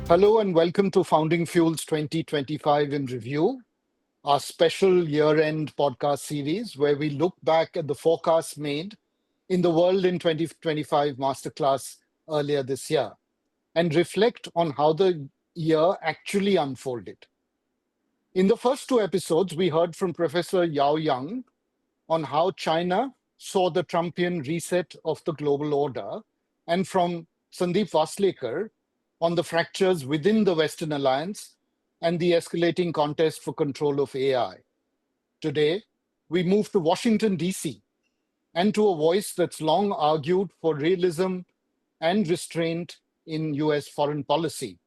Hello and welcome to Founding Fuels 2025 in Review, our special year-end podcast series where we look back at the forecasts made in the World in 2025 masterclass earlier this year and reflect on how the year actually unfolded. In the first two episodes, we heard from Professor Yao Yang on how China saw the Trumpian reset of the global order, and from Sandeep Vaslekar on the fractures within the Western alliance and the escalating contest for control of AI. Today, we move to Washington, D.C., and to a voice that's long argued for realism and restraint in U.S. foreign policy.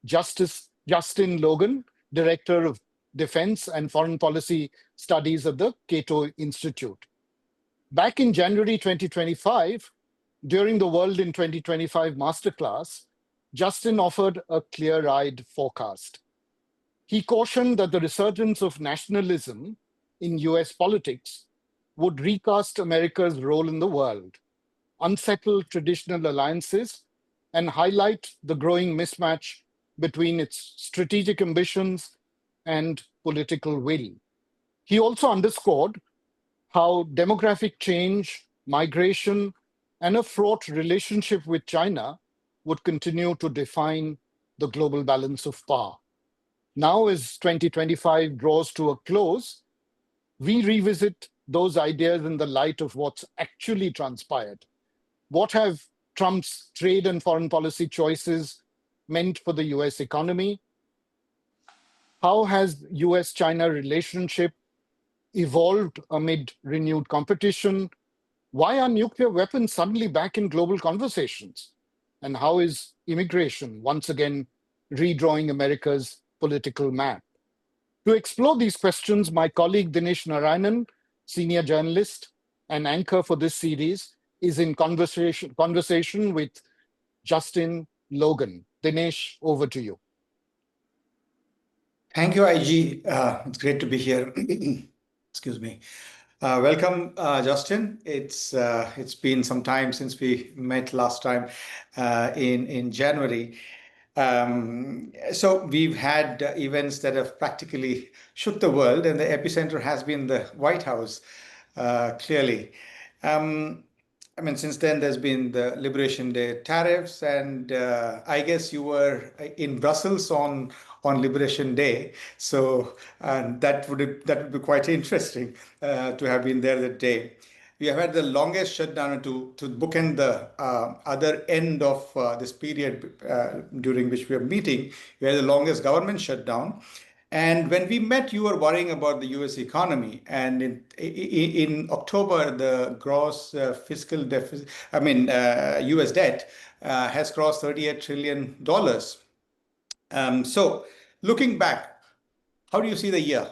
Justin Logan, Director of Defense and Foreign Policy Studies at the Cato Institute. Back in January 2025, during the World in 2025 masterclass, Justin offered a clear-eyed forecast. He cautioned that the resurgence of nationalism in US politics would recast America's role in the world, unsettle traditional alliances, and highlight the growing mismatch between its strategic ambitions and political will. He also underscored how demographic change, migration, and a fraught relationship with China would continue to define the global balance of power. Now, as 2025 draws to a close, we revisit those ideas in the light of what's actually transpired. What have Trump's trade and foreign policy choices meant for the US economy? How has US-China relationship evolved amid renewed competition? Why are nuclear weapons suddenly back in global conversations? And how is immigration once again redrawing America's political map? To explore these questions, my colleague Dinesh Narayanan, senior journalist and anchor for this series, is in conversation with Justin Logan. Dinesh, over to you. Thank you, IG. It's great to be here. Excuse me. Welcome, Justin. It's been some time since we met last time in January. So we've had events that have practically shook the world, and the epicenter has been the White House, clearly. Since then, there's been the Liberation Day tariffs, and I guess you were in Brussels on Liberation Day, so that would be quite interesting to have been there that day. We have had the longest shutdown to bookend the other end of this period during which we are meeting. We had the longest government shutdown. And when we met, you were worrying about the US economy. And in October, the gross fiscal deficit, US debt has crossed $38 trillion. So looking back, how do you see the year?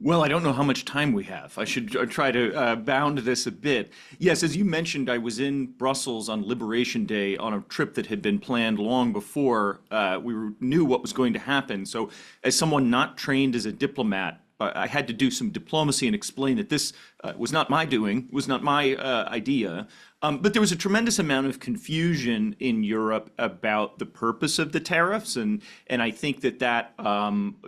Well, I don't know how much time we have. I should try to bound this a bit. Yes, as you mentioned, I was in Brussels on Liberation Day on a trip that had been planned long before we knew what was going to happen. So as someone not trained as a diplomat, I had to do some diplomacy and explain that this was not my doing, was not my idea. But there was a tremendous amount of confusion in Europe about the purpose of the tariffs, and I think that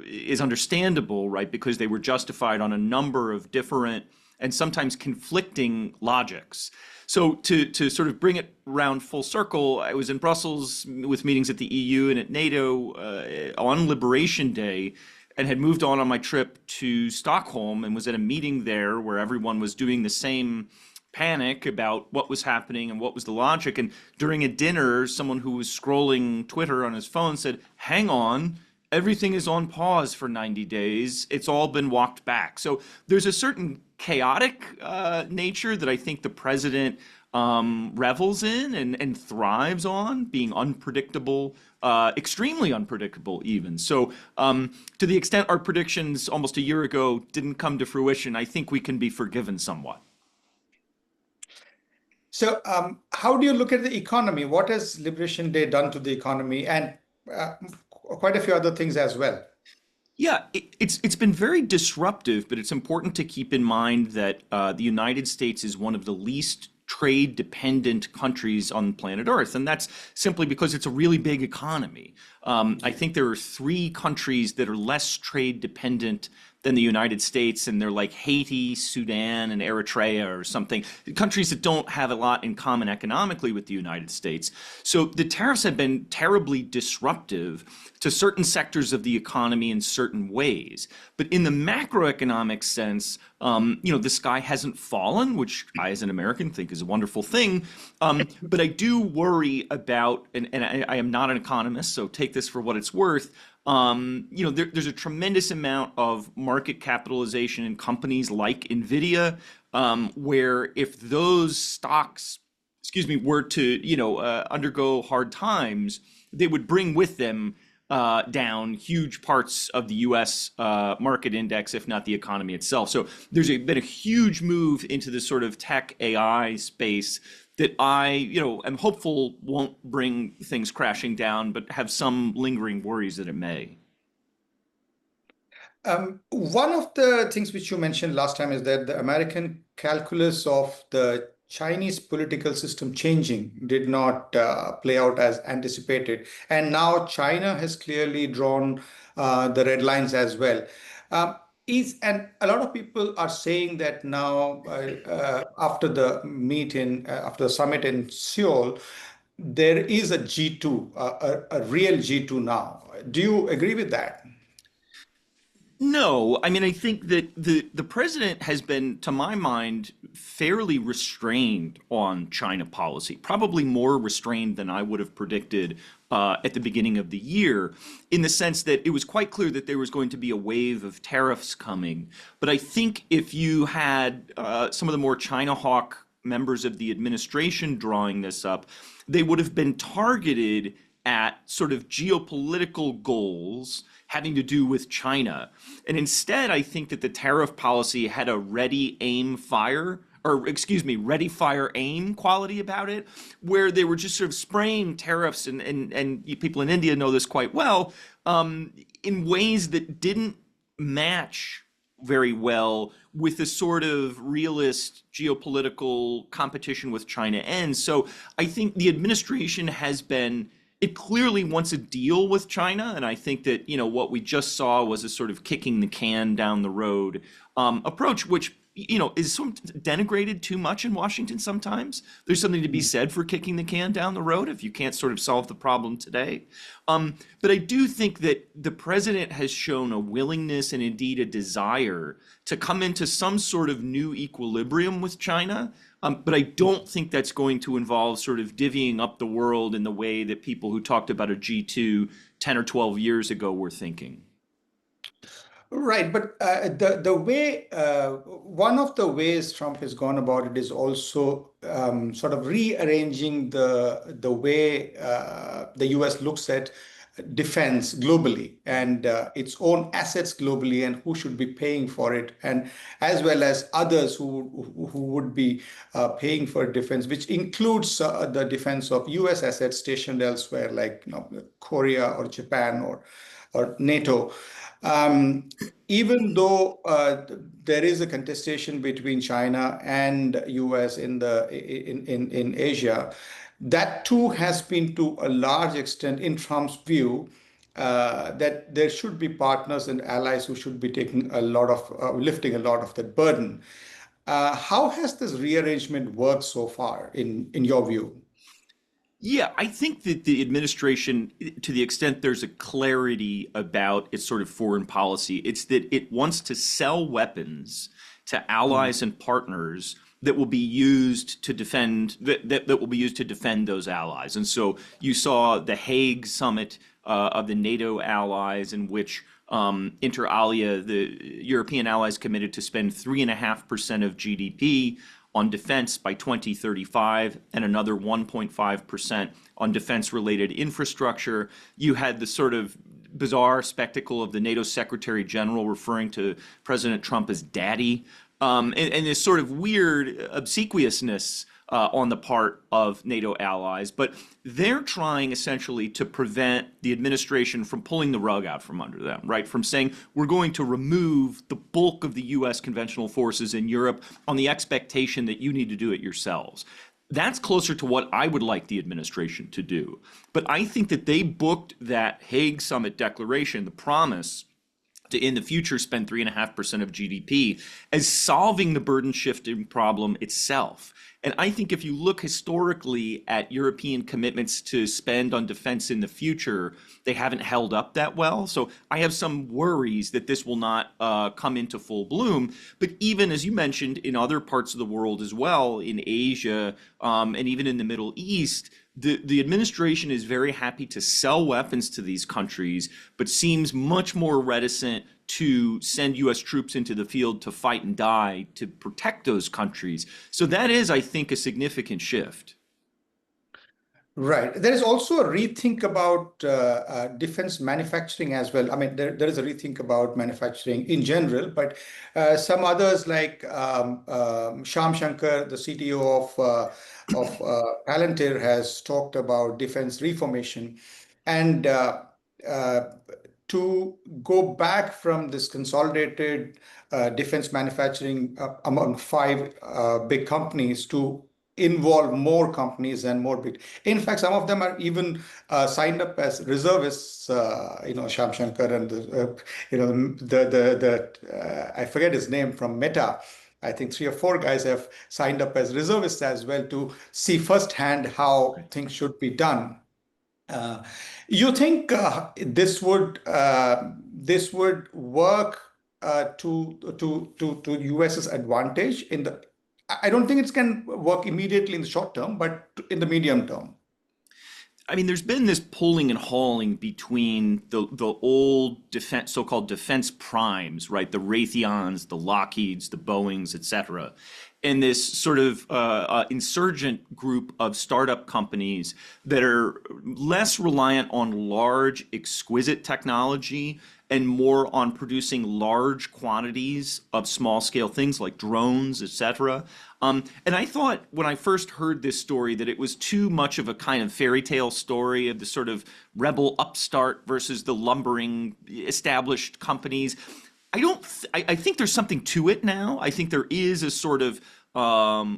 is understandable, right? Because they were justified on a number of different and sometimes conflicting logics. So to sort of bring it round full circle, I was in Brussels with meetings at the EU and at NATO on Liberation Day, and had moved on my trip to Stockholm and was at a meeting there where everyone was doing the same panic about what was happening and what was the logic. And during a dinner, someone who was scrolling Twitter on his phone said, "Hang on, everything is on pause for 90 days. It's all been walked back." So there's a certain chaotic nature that I think the president revels in and thrives on, being unpredictable, extremely unpredictable even. So to the extent our predictions almost a year ago didn't come to fruition, I think we can be forgiven somewhat. So how do you look at the economy? What has Liberation Day done to the economy, and quite a few other things as well? Yeah, it's been very disruptive, but it's important to keep in mind that the United States is one of the least trade dependent countries on planet Earth. And that's simply because it's a really big economy. I think there are 3 countries that are less trade dependent than the United States, and they're like Haiti, Sudan, and Eritrea or something, countries that don't have a lot in common economically with the United States. So the tariffs have been terribly disruptive to certain sectors of the economy in certain ways. But in the macroeconomic sense, the sky hasn't fallen, which I, as an American, think is a wonderful thing. But I do worry about, and I am not an economist, so take this for what it's worth. There's a tremendous amount of market capitalization in companies like NVIDIA, where if those stocks, were to, undergo hard times, they would bring with them down huge parts of the U.S. Market index, if not the economy itself. So there's been a huge move into this sort of tech AI space that I, am hopeful won't bring things crashing down, but have some lingering worries that it may. One of the things which you mentioned last time is that the American calculus of the Chinese political system changing did not play out as anticipated. And now China has clearly drawn the red lines as well. And a lot of people are saying that now, after the summit in Seoul, there is a G2, a real G2 now. Do you agree with that? No, I mean, I think that the president has been, to my mind, fairly restrained on China policy, probably more restrained than I would have predicted at the beginning of the year, in the sense that it was quite clear that there was going to be a wave of tariffs coming. But I think if you had some of the more China hawk members of the administration drawing this up, they would have been targeted at sort of geopolitical goals having to do with China. And instead, I think that the tariff policy had a ready, fire, aim quality about it, where they were just sort of spraying tariffs, and people in India know this quite well, in ways that didn't match very well with the sort of realist geopolitical competition with China ends. So I think the administration has been, it clearly wants a deal with China, and I think that what we just saw was a sort of kicking the can down the road approach, which is sort of denigrated too much in Washington sometimes. There's something to be said for kicking the can down the road if you can't sort of solve the problem today. But I do think that the president has shown a willingness and indeed a desire to come into some sort of new equilibrium with China. But I don't think that's going to involve sort of divvying up the world in the way that people who talked about a G2 10 or 12 years ago were thinking. Right, but the way one of the ways Trump has gone about it is also sort of rearranging the way the U.S. looks at defense globally and its own assets globally and who should be paying for it, and as well as others who would be paying for defense, which includes the defense of U.S. assets stationed elsewhere, like Korea or Japan or NATO. Even though there is a contestation between China and U.S. in Asia, that too has been to a large extent, in Trump's view, that there should be partners and allies who should be taking a lot of lifting a lot of that burden. How has this rearrangement worked so far, in your view? Yeah, I think that the administration, to the extent there's a clarity about its sort of foreign policy, it's that it wants to sell weapons to allies and partners that will be used to defend that will be used to defend those allies. And so you saw the Hague summit of the NATO allies, in which inter alia, the European allies committed to spend 3.5% of GDP on defense by 2035 and another 1.5% on defense-related infrastructure. You had the sort of bizarre spectacle of the NATO Secretary General referring to President Trump as daddy, and this sort of weird obsequiousness on the part of NATO allies. But they're trying essentially to prevent the administration from pulling the rug out from under them, right? From saying, we're going to remove the bulk of the U.S. conventional forces in Europe on the expectation that you need to do it yourselves. That's closer to what I would like the administration to do. But I think that they booked that Hague Summit declaration, the promise to in the future spend 3.5% of GDP, as solving the burden shifting problem itself. And I think if you look historically at European commitments to spend on defense in the future, they haven't held up that well. So I have some worries that this will not come into full bloom. But even as you mentioned, in other parts of the world as well, in Asia and even in the Middle East, the administration is very happy to sell weapons to these countries, but seems much more reticent to send U.S. troops into the field to fight and die to protect those countries. So that is, I think, a significant shift. Right. There is also a rethink about defense manufacturing as well. I mean, there is a rethink about manufacturing in general, but some others like Shyam Shankar, the CTO of Palantir, has talked about defense reformation. And to go back from this consolidated defense manufacturing among five big companies to involve more companies and more big. In fact, some of them are even signed up as reservists. Shyam Shankar and I forget his name from Meta. I think 3 or 4 guys have signed up as reservists as well to see firsthand how things should be done. You think this would work to US's advantage in the? I don't think it can work immediately in the short term, but in the medium term. I mean, there's been this pulling and hauling between the old defense, so-called defense primes, right? The Raytheons, the Lockheeds, the Boeings, et cetera, and this sort of insurgent group of startup companies that are less reliant on large, exquisite technology and more on producing large quantities of small-scale things like drones, et cetera. And I thought when I first heard this story that it was too much of a kind of fairy tale story of the sort of rebel upstart versus the lumbering established companies. I think there's something to it now. I think there is a sort of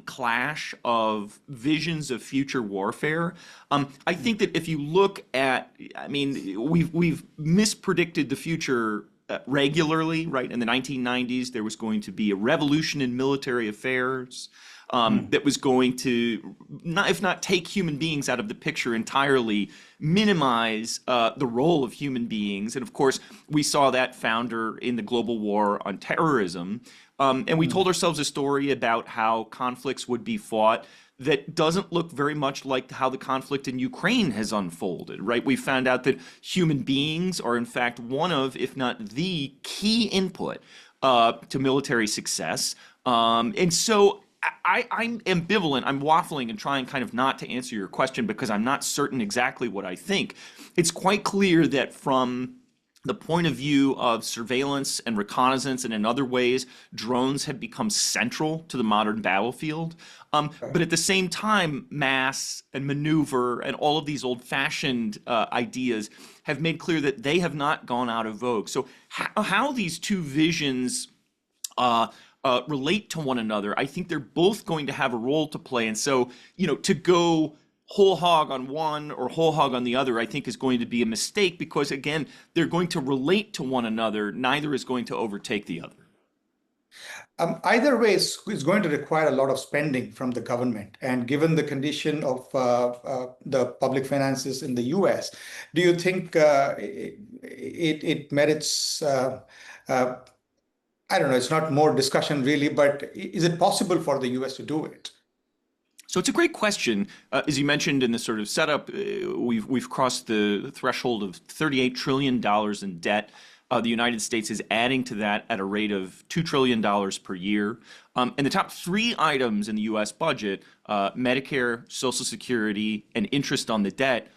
clash of visions of future warfare. I think that if you look at, I mean, we've mispredicted the future regularly, right? In the 1990s, there was going to be a revolution in military affairs that was going to, if not take human beings out of the picture entirely, minimize the role of human beings. And of course, we saw that founder in the global war on terrorism. And we told ourselves a story about how conflicts would be fought that doesn't look very much like how the conflict in Ukraine has unfolded, right? We found out that human beings are in fact one of, if not the key input to military success. And so I'm ambivalent. I'm waffling and trying kind of not to answer your question because I'm not certain exactly what I think. It's quite clear that from the point of view of surveillance and reconnaissance, and in other ways, drones have become central to the modern battlefield. But at the same time, mass and maneuver and all of these old-fashioned ideas have made clear that they have not gone out of vogue. So how these two visions relate to one another, I think they're both going to have a role to play. And so, to go whole hog on one or whole hog on the other, I think is going to be a mistake because, again, they're going to relate to one another. Neither is going to overtake the other. Either way, it's going to require a lot of spending from the government. And given the condition of the public finances in the US, do you think it merits, I don't know, it's not more discussion really, but is it possible for the US to do it? So it's a great question. As you mentioned in the sort of setup, we've crossed the threshold of $38 trillion in debt. The United States is adding to that at a rate of $2 trillion per year. And the top 3 items in the US budget, Medicare, Social Security, and interest on the debt,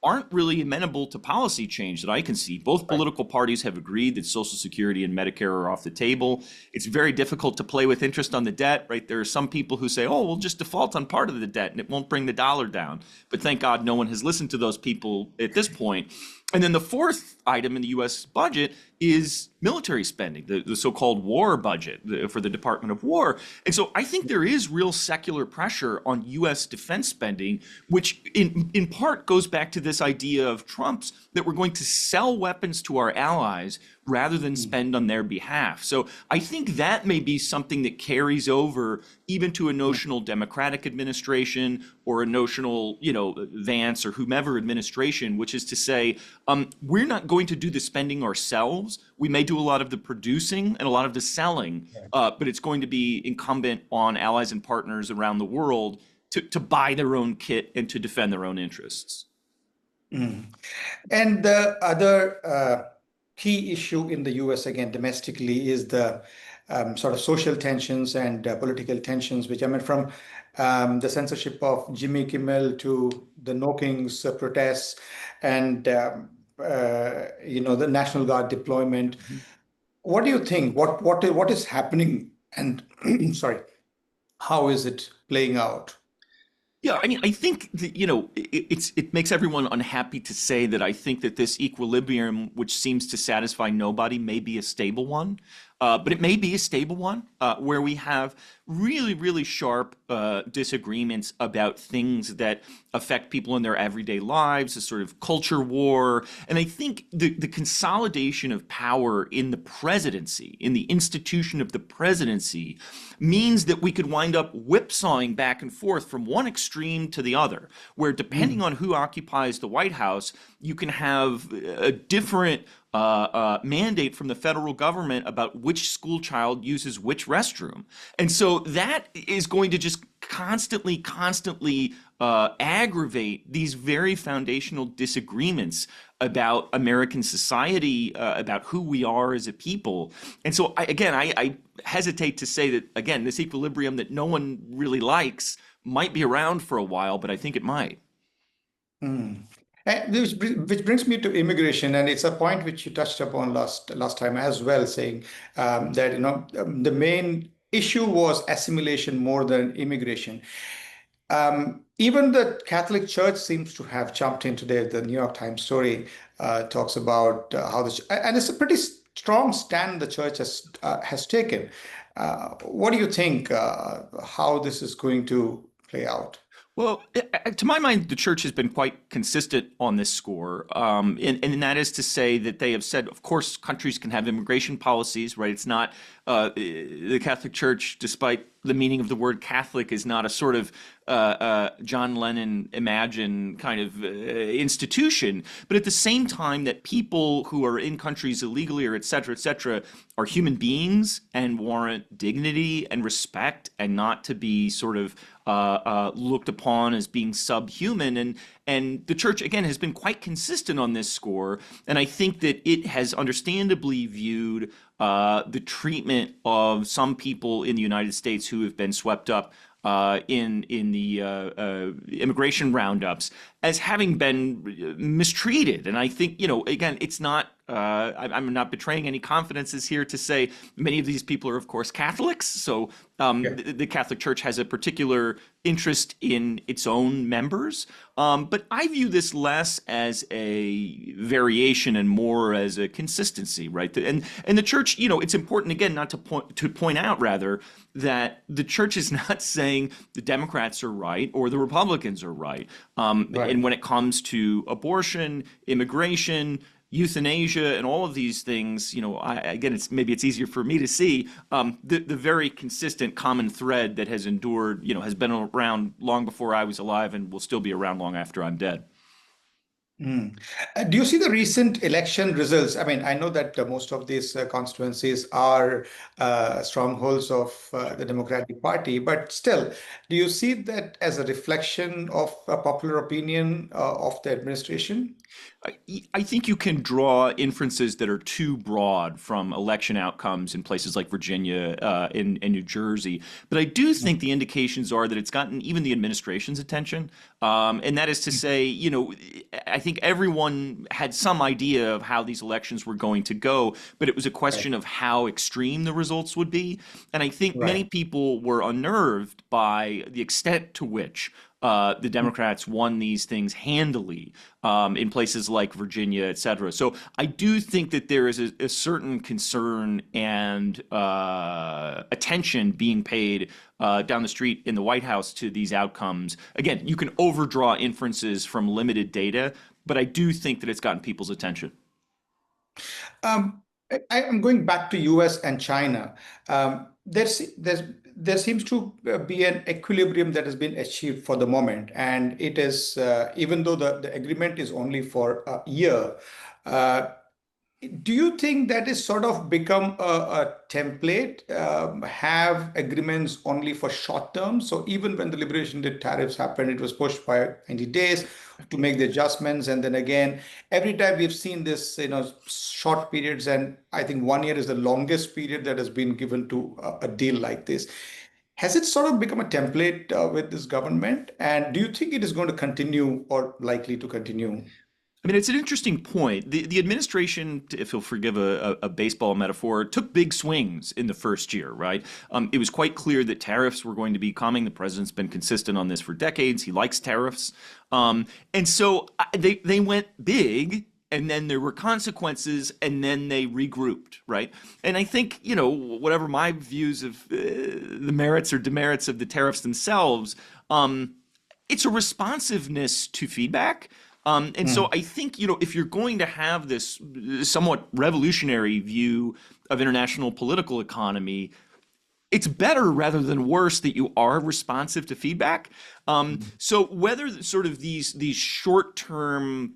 aren't really amenable to policy change that I can see. Both political parties have agreed that Social Security and Medicare are off the table. It's very difficult to play with interest on the debt, right? There are some people who say, oh, we'll just default on part of the debt and it won't bring the dollar down. But thank God no one has listened to those people at this point. And then the fourth item in the U.S. budget is military spending, the so-called war budget for the Department of War. And so I think there is real secular pressure on U.S. defense spending, which in part goes back to this idea of Trump's that we're going to sell weapons to our allies rather than spend on their behalf. So I think that may be something that carries over even to a notional Democratic administration or a notional, Vance or whomever administration, which is to say, we're not going to do the spending ourselves. We may do a lot of the producing and a lot of the selling, but it's going to be incumbent on allies and partners around the world to buy their own kit and to defend their own interests. And the other key issue in the US, again, domestically, is the sort of social tensions and political tensions, which from the censorship of Jimmy Kimmel to the No Kings protests and the National Guard deployment. What do you think? What is happening? And sorry, how is it playing out? Yeah, I mean, I think that, it makes everyone unhappy to say that I think that this equilibrium, which seems to satisfy nobody, may be a stable one. But it may be a stable one where we have really, really sharp disagreements about things that affect people in their everyday lives, a sort of culture war. And I think the consolidation of power in the presidency, in the institution of the presidency, means that we could wind up whipsawing back and forth from one extreme to the other, where depending on who occupies the White House, you can have a different mandate from the federal government about which school child uses which restroom. And so that is going to just constantly aggravate these very foundational disagreements about American society, about who we are as a people. And so I hesitate to say that, again, this equilibrium that no one really likes might be around for a while, but I think it might. Which brings me to immigration, and it's a point which you touched upon last time as well, saying that the main issue was assimilation more than immigration. Even the Catholic Church seems to have jumped in today. The New York Times story talks about how and it's a pretty strong stand the church has taken. What do you think? How this is going to play out? Well, to my mind, the church has been quite consistent on this score. And that is to say that they have said, of course, countries can have immigration policies, right? It's not the Catholic Church, despite the meaning of the word Catholic, is not a sort of John Lennon imagined kind of institution. But at the same time that people who are in countries illegally or et cetera, are human beings and warrant dignity and respect and not to be sort of looked upon as being subhuman. And the church, again, has been quite consistent on this score. And I think that it has understandably viewed the treatment of some people in the United States who have been swept up in the immigration roundups as having been mistreated. And I think, again, it's not, I'm not betraying any confidences here to say many of these people are, of course, Catholics. So the Catholic Church has a particular interest in its own members. But I view this less as a variation and more as a consistency, right? And the church, it's important, again, not to point out, rather, that the church is not saying the Democrats are right or the Republicans are right. And when it comes to abortion, immigration, euthanasia, and all of these things, maybe it's easier for me to see the very consistent common thread that has endured, has been around long before I was alive and will still be around long after I'm dead. Do you see the recent election results? I mean, I know that most of these constituencies are strongholds of the Democratic Party, but still, do you see that as a reflection of popular opinion of the administration? I think you can draw inferences that are too broad from election outcomes in places like Virginia and New Jersey. But I do think the indications are that it's gotten even the administration's attention. And that is to say, I think everyone had some idea of how these elections were going to go, but it was a question of how extreme the results would be. And I think many people were unnerved by the extent to which the Democrats won these things handily in places like Virginia, et cetera. So I do think that there is a certain concern and attention being paid down the street in the White House to these outcomes. Again, you can overdraw inferences from limited data, but I do think that it's gotten people's attention. I'm going back to US and China. There seems to be an equilibrium that has been achieved for the moment. And it is, even though the agreement is only for a year, do you think that is sort of become a template, have agreements only for short term? So even when the Liberation Day tariffs happened, it was pushed by 90 days to make the adjustments. And then again, every time we've seen this, short periods, and I think 1 year is the longest period that has been given to a deal like this. Has it sort of become a template with this government? And do you think it is going to continue or likely to continue? I mean, it's an interesting point. The administration, if you'll forgive a baseball metaphor, took big swings in the first year, right? It was quite clear that tariffs were going to be coming. The president's been consistent on this for decades. He likes tariffs. And so they went big, and then there were consequences, and then they regrouped, right? And I think, whatever my views of the merits or demerits of the tariffs themselves, it's a responsiveness to feedback. And so I think, if you're going to have this somewhat revolutionary view of international political economy, it's better rather than worse that you are responsive to feedback. So whether sort of these short-term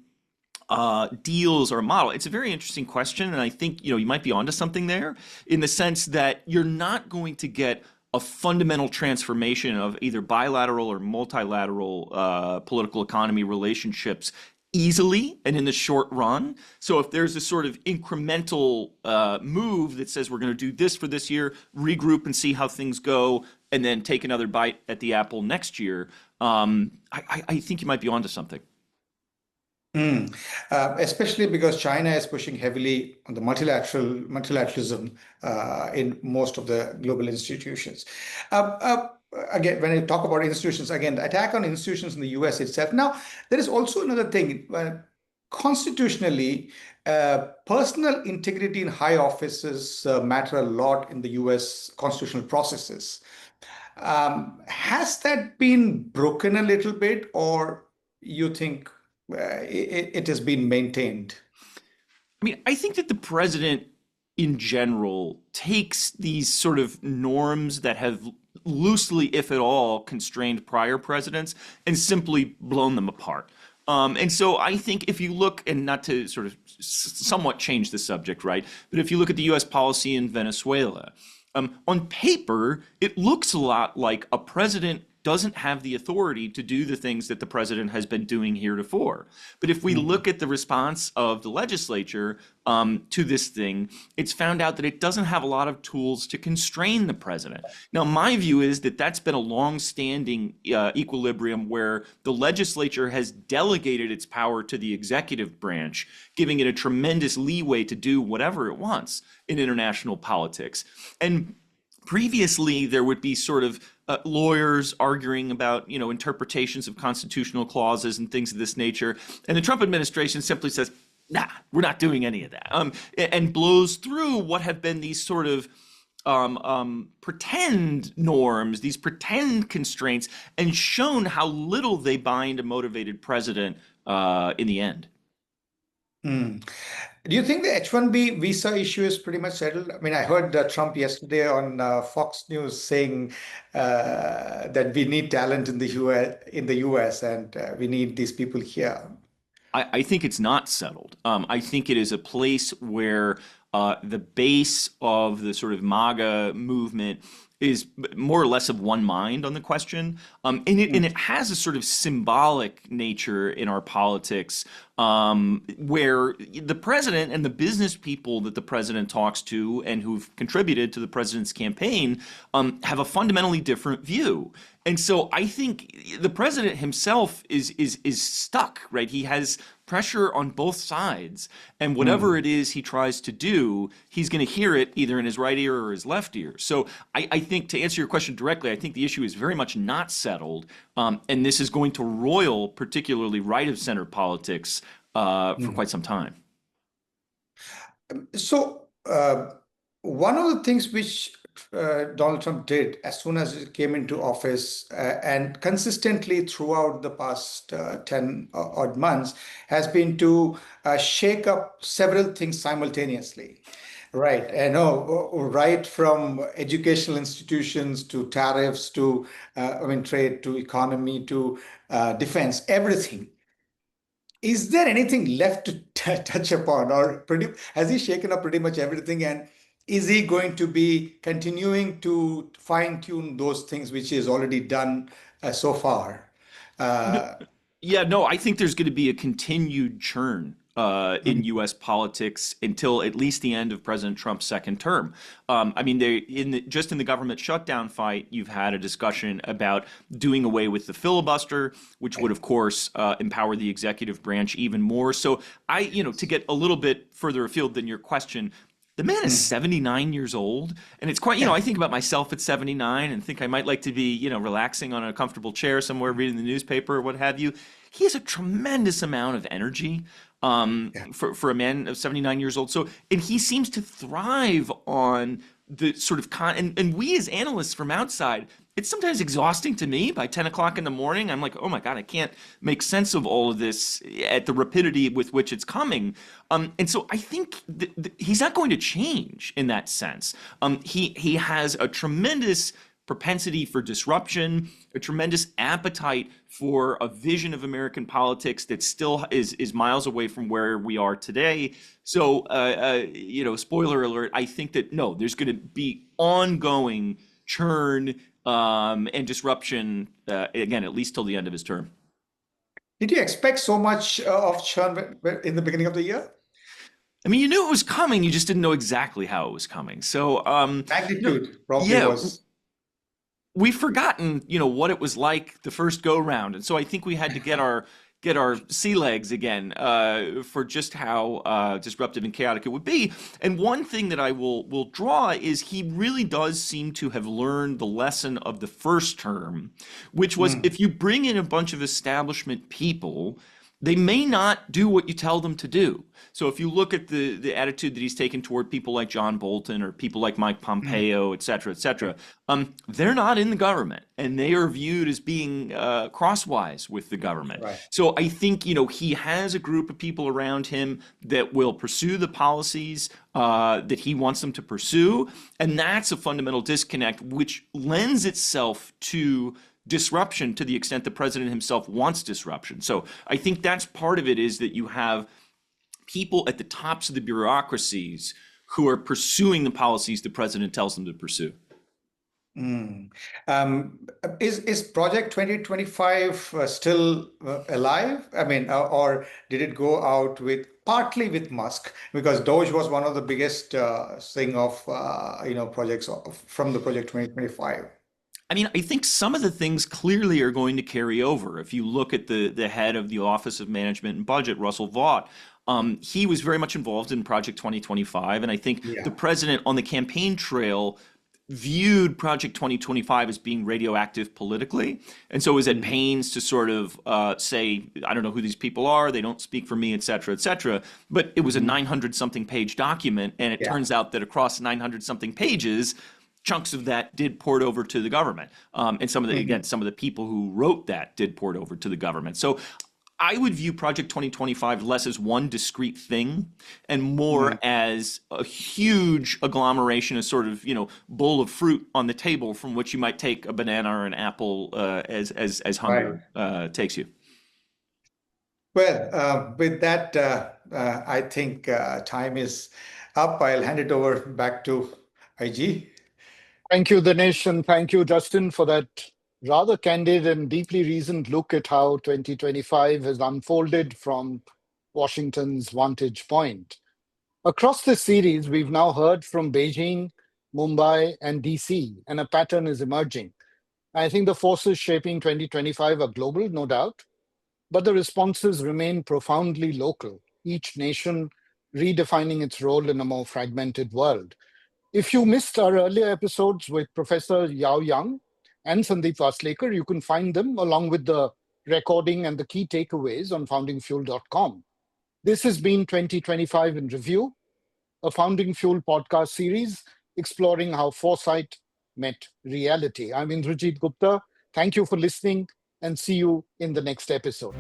deals are a model, it's a very interesting question. And I think, you might be onto something there in the sense that you're not going to get a fundamental transformation of either bilateral or multilateral political economy relationships easily and in the short run. So if there's a sort of incremental move that says we're going to do this for this year, regroup and see how things go, and then take another bite at the apple next year, I think you might be onto something. Especially because China is pushing heavily on the multilateralism in most of the global institutions. Again, when I talk about institutions, again, the attack on institutions in the US itself. Now, there is also another thing. Constitutionally, personal integrity in high offices matter a lot in the US constitutional processes. Has that been broken a little bit, or you think it has been maintained? I mean, I think that the president in general takes these sort of norms that have loosely, if at all, constrained prior presidents and simply blown them apart. And so I think if you look, and not to sort of somewhat change the subject, right? But if you look at the US policy in Venezuela, on paper, it looks a lot like a president doesn't have the authority to do the things that the president has been doing heretofore. But if we look at the response of the legislature to this thing, it's found out that it doesn't have a lot of tools to constrain the president. Now, my view is that that's been a long-standing equilibrium where the legislature has delegated its power to the executive branch, giving it a tremendous leeway to do whatever it wants in international politics. And previously, there would be sort of lawyers arguing about, interpretations of constitutional clauses and things of this nature. And the Trump administration simply says, nah, we're not doing any of that, and blows through what have been these sort of pretend norms, these pretend constraints, and shown how little they bind a motivated president in the end. Do you think the H-1B visa issue is pretty much settled? I mean, I heard Trump yesterday on Fox News saying that we need talent in the US, and we need these people here. I think it's not settled. I think it is a place where the base of the sort of MAGA movement is more or less of one mind on the question. And it has a sort of symbolic nature in our politics where the president and the business people that the president talks to and who've contributed to the president's campaign have a fundamentally different view. And so I think the president himself is stuck, right? He has pressure on both sides, and whatever it is he tries to do, he's going to hear it either in his right ear or his left ear. So I think, to answer your question directly, I think the issue is very much not settled, and this is going to roil particularly right of center politics for quite some time. So one of the things which Donald Trump did as soon as he came into office and consistently throughout the past 10 odd months has been to shake up several things simultaneously. Right. I know, right from educational institutions to tariffs to, trade to economy to defense, everything. Is there anything left to touch upon, or has he shaken up pretty much everything? And is he going to be continuing to fine tune those things which he has already done so far? Yeah, no, I think there's going to be a continued churn in U.S. politics until at least the end of President Trump's second term. I mean, just in the government shutdown fight, you've had a discussion about doing away with the filibuster, which would, of course, empower the executive branch even more. So to get a little bit further afield than your question, the man is 79 years old, and it's quite, I think about myself at 79 and think I might like to be, relaxing on a comfortable chair somewhere, reading the newspaper or what have you. He has a tremendous amount of energy for a man of 79 years old. So, and he seems to thrive on the sort of and we as analysts from outside, it's sometimes exhausting to me. By 10 o'clock in the morning, I'm like, oh my God, I can't make sense of all of this at the rapidity with which it's coming. And so I think he's not going to change in that sense. He has a tremendous propensity for disruption, a tremendous appetite for a vision of American politics that still is miles away from where we are today. So, spoiler alert, I think that, no, there's going to be ongoing churn and disruption, again, at least till the end of his term. Did you expect so much of churn in the beginning of the year? I mean, you knew it was coming, you just didn't know exactly how it was coming. So, magnitude probably was. We've forgotten, what it was like the first go round, and so I think we had to get our sea legs again for just how disruptive and chaotic it would be. And one thing that I will draw is he really does seem to have learned the lesson of the first term, which was if you bring in a bunch of establishment people, they may not do what you tell them to do. So if you look at the attitude that he's taken toward people like John Bolton or people like Mike Pompeo, et cetera, they're not in the government, and they are viewed as being crosswise with the government. Right. So I think, he has a group of people around him that will pursue the policies that he wants them to pursue, and that's a fundamental disconnect, which lends itself to disruption to the extent the president himself wants disruption. So I think that's part of it, is that you have people at the tops of the bureaucracies who are pursuing the policies the president tells them to pursue. Is Project 2025 still alive? I mean, or did it go out partly with Musk? Because Doge was one of the biggest thing of projects from the Project 2025. I mean, I think some of the things clearly are going to carry over. If you look at the head of the Office of Management and Budget, Russell Vought, he was very much involved in Project 2025. And I think the president on the campaign trail viewed Project 2025 as being radioactive politically. And so was at pains to sort of say, I don't know who these people are, they don't speak for me, et cetera, et cetera. But it was a 900-something page document. And it turns out that across 900-something pages, chunks of that did port over to the government. And some of the people who wrote that did port over to the government. So I would view Project 2025 less as one discrete thing and more as a huge agglomeration, a sort of, bowl of fruit on the table from which you might take a banana or an apple as hunger takes you. Well, with that, I think time is up. I'll hand it over back to IG. Thank you, Dinesh, and thank you, Justin, for that rather candid and deeply reasoned look at how 2025 has unfolded from Washington's vantage point. Across this series, we've now heard from Beijing, Mumbai, and DC, and a pattern is emerging. I think the forces shaping 2025 are global, no doubt, but the responses remain profoundly local, each nation redefining its role in a more fragmented world. If you missed our earlier episodes with Professor Yao Yang and Sandeep Vaslekar, you can find them along with the recording and the key takeaways on foundingfuel.com. This has been 2025 in Review, a Founding Fuel podcast series exploring how foresight met reality. I'm Indrajit Gupta. Thank you for listening and see you in the next episode.